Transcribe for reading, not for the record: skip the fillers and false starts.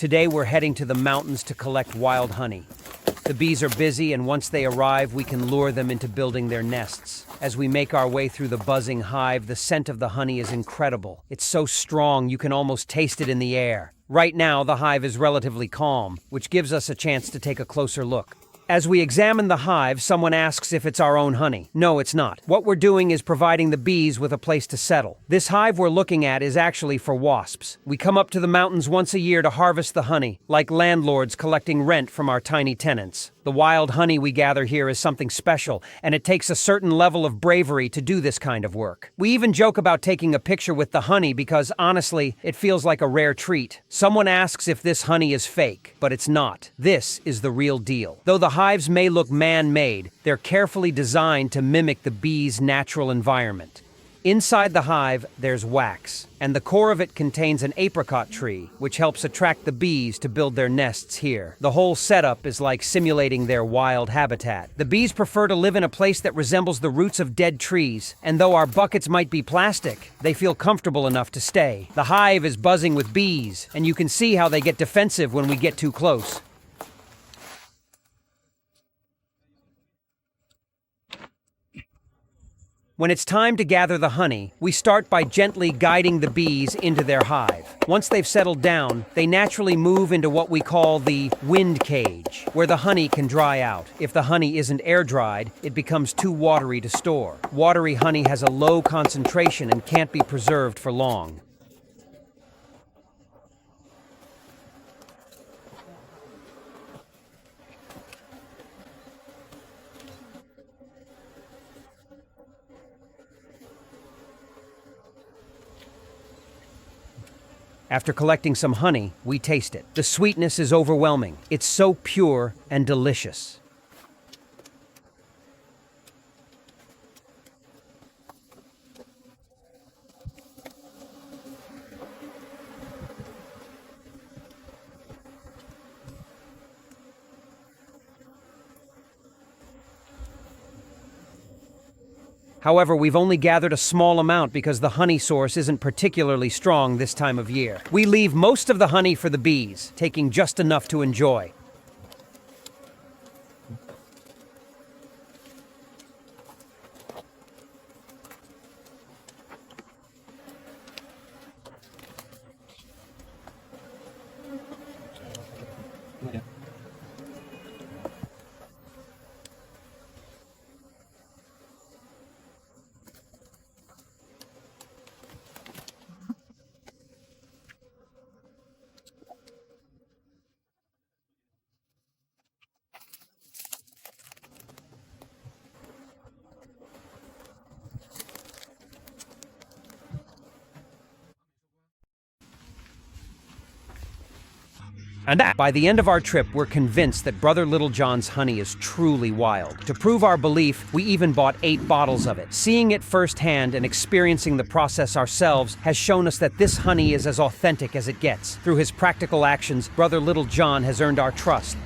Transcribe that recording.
Today we're heading to the mountains to collect wild honey. The bees are busy, and once they arrive, we can lure them into building their nests. As we make our way through the buzzing hive, the scent of the honey is incredible. It's so strong you can almost taste it in the air. Right now, the hive is relatively calm, which gives us a chance to take a closer look. As we examine the hive, someone asks if it's our own honey. No, it's not. What we're doing is providing the bees with a place to settle. This hive we're looking at is actually for wasps. We come up to the mountains once a year to harvest the honey, like landlords collecting rent from our tiny tenants. The wild honey we gather here is something special, and it takes a certain level of bravery to do this kind of work. We even joke about taking a picture with the honey because, honestly, it feels like a rare treat. Someone asks if this honey is fake, but it's not. This is the real deal. Though the hives may look man-made, they're carefully designed to mimic the bee's natural environment. Inside the hive, there's wax, and the core of it contains an apricot tree, which helps attract the bees to build their nests here. The whole setup is like simulating their wild habitat. The bees prefer to live in a place that resembles the roots of dead trees, and though our buckets might be plastic, they feel comfortable enough to stay. The hive is buzzing with bees, and you can see how they get defensive when we get too close. When it's time to gather the honey, we start by gently guiding the bees into their hive. Once they've settled down, they naturally move into what we call the wind cage, where the honey can dry out. If the honey isn't air-dried, it becomes too watery to store. Watery honey has a low concentration and can't be preserved for long. After collecting some honey, we taste it. The sweetness is overwhelming. It's so pure and delicious. However, we've only gathered a small amount because the honey source isn't particularly strong this time of year. We leave most of the honey for the bees, taking just enough to enjoy. And by the end of our trip, we're convinced that Brother Littlejohn's honey is truly wild. To prove our belief, we even bought 8 bottles of it. Seeing it firsthand and experiencing the process ourselves has shown us that this honey is as authentic as it gets. Through his practical actions, Brother Littlejohn has earned our trust.